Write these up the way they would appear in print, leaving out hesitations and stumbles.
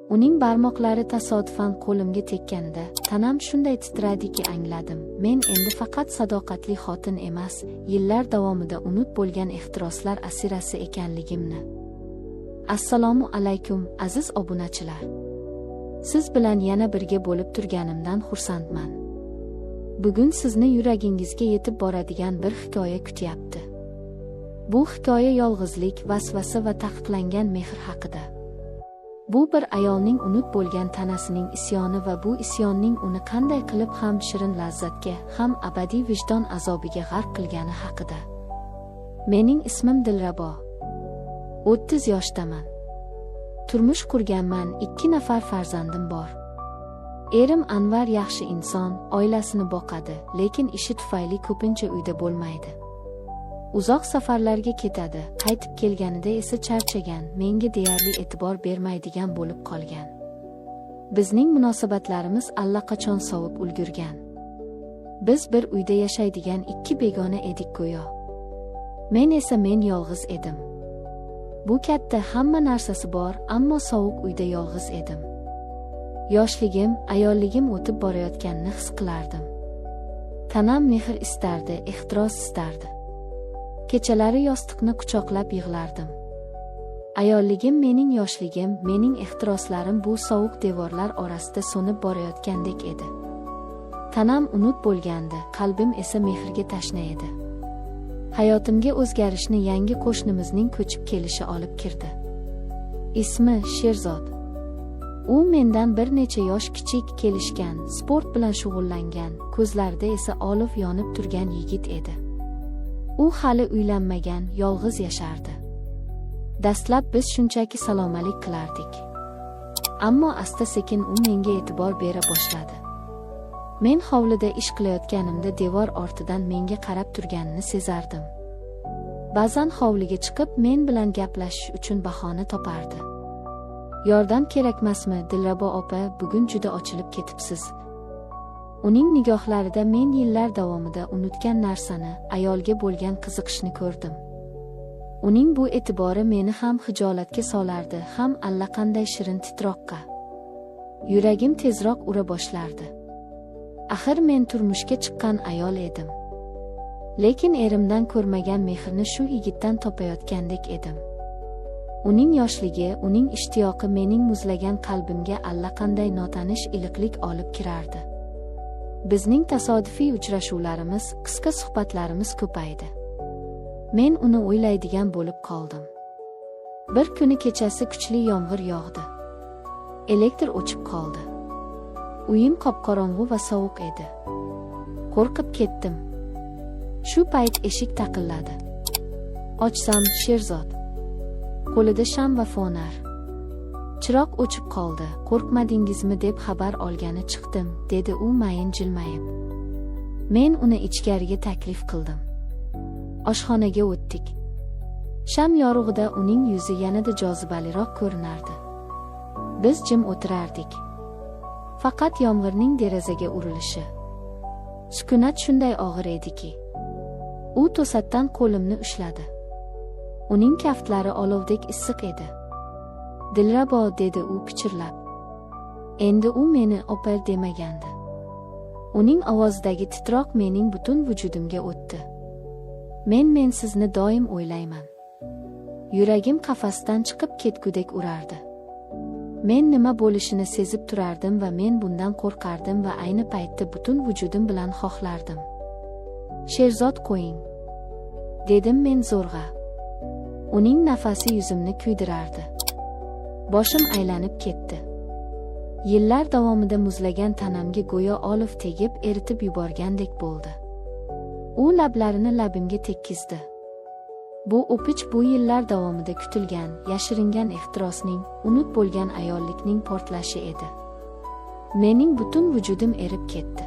Uning barmoqlari tasodifan qo'limga tekkanida, tanam shunday titradiki angladim. Men endi faqat sadoqatli xotin emas, yillar davomida unut bo'lgan ehtiroslar asirasi ekanligimni. Assalomu alaykum, aziz obunachilar. Siz bilan yana birga bo'lib turganimdan xursandman. Bugun sizni yuragingizga yetib boradigan bir hikoya kutyapti. Bu hikoya yolg'izlik, vasvasa va taqiqlangan mehr haqida. Bu bir ayolning unut bo'lgan tanasining isyoni va bu isyonning uni qanday qilib ham shirin lazzatga, ham abadiy vijdon azobiga g'arq qilgani haqida. Mening ismim Dilrabo. 30 yoshdaman. Turmush qurganman, 2 nafar farzandim bor. Erim Anvar yaxshi inson, oilasini boqadi, lekin ishi tufayli ko'pincha uyda bo'lmaydi. Uzoq safarlarga ketadi, qaytib kelganida esa charchagan, menga deyarli e'tibor bermaydigan bo'lib qolgan. Bizning munosabatlarimiz allaqachon sovib ulgurgan. Biz bir uyda yashaydigan 2 begona edik go'yo. Men esa yolg'iz edim. Bu katta, hamma narsasi bor, ammo sovuq uyda yolg'iz edim. Yoshligim, ayolligim o'tib borayotganini his qilardim. Tanam mehr istardi, ehtiros istardi. Kechalari yostiqni quchoqlab yig'lardim. Ayolligim mening yoshligim, mening ehtiroslarim bu sovuq devorlar orasida so'nib borayotgandek edi. Tanam unut bo'lgandi, qalbim esa mehrga tashna edi. Hayotimga o'zgarishni yangi qo'shnimizning ko'chib kelishi olib kirdi. Ismi Sherzod. U mendan bir necha yosh kichik, kelishgan, sport bilan shug'ullangan, ko'zlarida esa olov yonib turgan yigit edi. U hali uylanmagan, yolg'iz yashardi. Dastlab biz shunchaki salomalik qilardik. Ammo asta-sekin u menga e'tibor bera boshladi. Men hovlida ish qilayotganimda devor ortidan menga qarab turganini sezardim. Ba'zan hovliga chiqib men bilan gaplashish uchun bahona topardi. Yordam kerakmasmi, Dilrabo opa, bugun juda ochilib ketibsiz. Uning nigohlarida men yillar davomida unutgan narsani, ayolga bo'lgan qiziqishni ko'rdim. Uning bu e'tibori meni ham hijolatga solardi, ham allaqanday shirin titroqqa. Yuragim tezroq ura boshlardi. Axir men turmushga chiqqan ayol edim. Lekin erimdan ko'rmagan mehrni shu yigitdan topayotgandek edim. Uning yoshligi, uning ishtiyoqi mening muzlagan qalbimga allaqanday notanish iliqlik olib kirardi. Bizning tasodifiy uchrashuvlarimiz, qisqa suhbatlarimiz ko'paydi. Men uni o'ylaydigan bo'lib qoldim. Bir kuni kechasi kuchli yomg'ir yog'di. Elektr o'chib qoldi. Uyim qop-qorong'u va sovuq edi. Qo'rqib ketdim. Shu payt eshik taqilladi. Ochsam, Sherzod. Qo'lida sham va fonar. Chiroq o'chib qoldi. Qo'rqmadingizmi deb xabar olgani chiqdim, dedi u mayin jilmayib. Men uni ichkariga taklif qildim. Oshxonaga o'tdik. Sham yorug'ida uning yuzi yanada jozibaliroq ko'rinardi. Biz jim o'tirardik. Faqat yomg'irning derazaga urilishi. Sukunat shunday og'ir ediki. U to'satdan qo'limni ushladi. Uning kaftlari olovdek issiq edi. Dilrabo, dedi u pichirlab. Endi u meni opa demagandi. Uning ovozidagi titroq mening butun vujudimga o'tdi. Men sizni doim o'ylayman. Yuragim qafasdan chiqib ketgudek urardi. Men nima bo'lishini sezib turardim va men bundan qo'rqardim va ayni paytda butun vujudim bilan xohlardim. Sherzod, qo'ying, dedim men zo'rg'a. Uning nafasi yuzimni kuydirardi. Boshim aylanib ketdi. Yillar davomida muzlagan tanamga go'yo olov tegib eritib yuborgandek bo'ldi. U lablarini labimga tekkizdi. Bu o'pich bu yillar davomida kutilgan, yashiringan ehtirosning, unut bo'lgan ayollikning portlashi edi. Mening butun vujudim erib ketdi.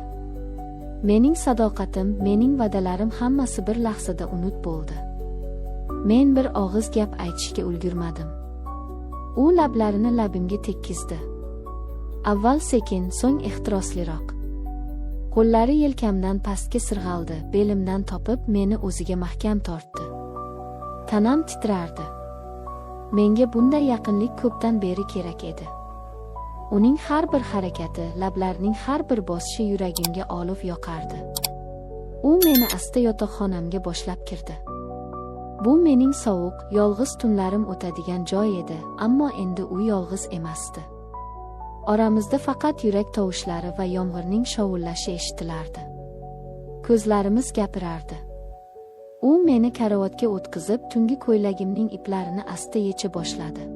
Mening sadoqatim, mening va'dalarim hammasi bir lahzada unut bo'ldi. Men bir og'iz gap aytishga ulgurmadim. U lablarini labimga tekkizdi. Avval sekin, so'ng ehtirosliroq. Qo'llari yelkamdan pastga sirg'aldi, belimdan topib meni o'ziga mahkam tortdi. Tanam titrardi. Menga bunday yaqinlik ko'pdan beri kerak edi. Uning har bir harakati, lablarining har bir bosishi yuragimga olov yoqardi. U meni asta yotoqxonamga boshlab kirdi. Bu mening sovuq, yolg'iz tunlarim o'tadigan joy edi, ammo endi u yolg'iz emasdi. Oramizda faqat yurak tovushlari va yomg'irning shovullashi eshitilardi. Ko'zlarimiz gapirardi. U meni karavotga o'tkazib, tungi ko'ylagimning iplarini asta yecha boshladi.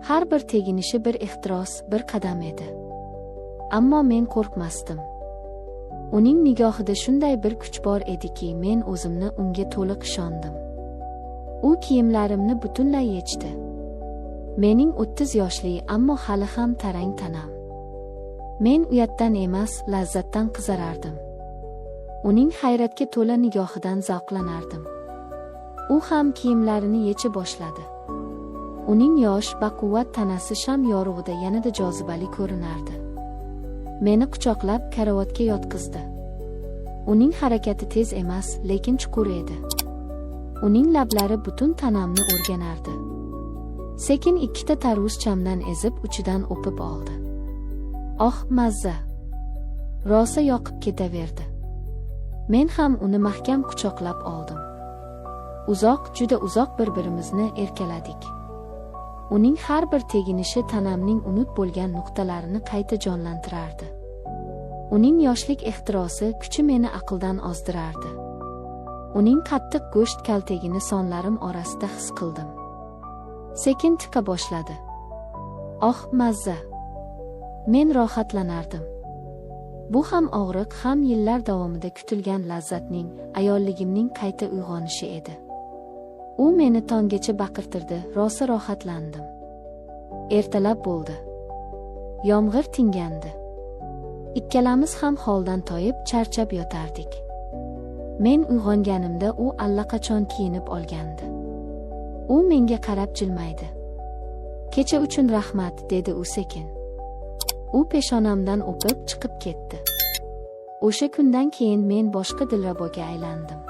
Har bir teginishi bir ehtiros, bir qadam edi. Ammo men qo'rqmasdim. Uning nigohida shunday bir kuch bor ediki, men o'zimni unga to'liq ishondim. U kiyimlarimni butunlay yechdi. Mening 30 yoshli, ammo hali ham tarang tanam. Men uyatdan emas, lazzatdan qizarardim. Uning hayratga to'la nigohidan zavqlanardim. U ham kiyimlarini yecha boshladi. Uning yosh, baquvvat tanasi sham yorug'ida yanada jozibali ko'rinardi. Meni quchoqlab karavotga yotqizdi. Uning harakati tez emas, lekin chuqur edi. Uning lablari butun tanamni o'rganardi. Sekin ikkita tarvuz chamdan ezib, uchidan o'pib oldi. Oh, mazza! Rosa yoqib ketaverdi. Men ham uni mahkam quchoqlab oldim. Uzoq, juda uzoq bir-birimizni erkaladik. Uning har bir teginishi tanamning unut bo'lgan nuqtalarini qayta jonlantirardi. Uning yoshlik ehtirosi kuchi meni aqldan ozdirardi. Uning qattiq go'sht kaltagini sonlarim orasida his qildim. Sekin tika boshladi. Oh, mazza! Men rohatlanardim. Bu ham og'riq, ham yillar davomida kutilgan lazzatning, ayolligimning qayta uyg'onishi edi. U meni tonggacha baqirtirdi, rosa rohatlandim. Ertalab bo'ldi. Yomg'ir tingandi. Ikkalamiz ham holdan toyib, charchab yotardik. Men uyg'onganimda u allaqachon kiyinib olgandi. U menga qarab jilmaydi. Kecha uchun rahmat, dedi u sekin. U peshonamdan o'pib chiqib ketdi. O'sha kundan keyin men boshqa dilraboga aylandim.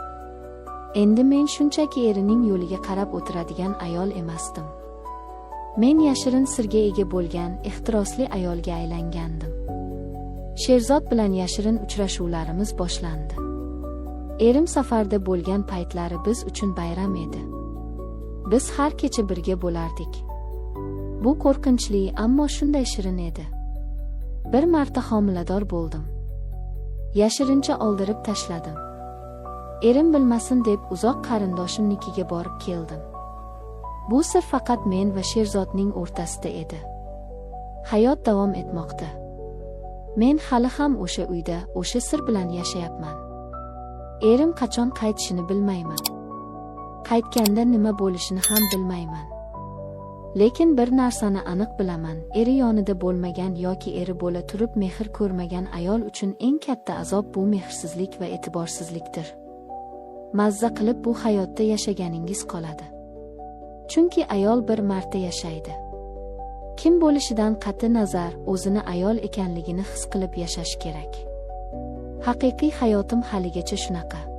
Endi men shunchaki erining yo'liga qarab o'tiradigan ayol emasdim. Men yashirin sirga ega bo'lgan, ehtirosli ayolga aylangandim. Sherzod bilan yashirin uchrashuvlarimiz boshlandi. Erim safarda bo'lgan paytlari biz uchun bayram edi. Biz har kecha birga bo'lardik. Bu qo'rqinchli, ammo shunday shirin edi. Bir marta homilador bo'ldim. Yashirincha oldirib tashladim. Erim bilmasin deb uzoq qarindoshimnikiga borib keldim. Bu sir faqat men va Sherzodning o'rtasida edi. Hayot davom etmoqda. Men hali ham o'sha uyda, o'sha sir bilan yashayapman. Erim qachon qaytishini bilmayman. Qaytganda nima bo'lishini ham bilmayman. Lekin bir narsani aniq bilaman, eri yonida bo'lmagan yoki eri bo'la turib mehr ko'rmagan ayol uchun eng katta azob bu mehrsizlik va e'tiborsizlikdir. Mazza qilib bu hayotda yashaganingiz qoladi. Chunki ayol bir marta yashaydi. Kim bo'lishidan qat'i nazar, o'zini ayol ekanligini his qilib yashash kerak. Haqiqiy hayotim haligacha shunaqa.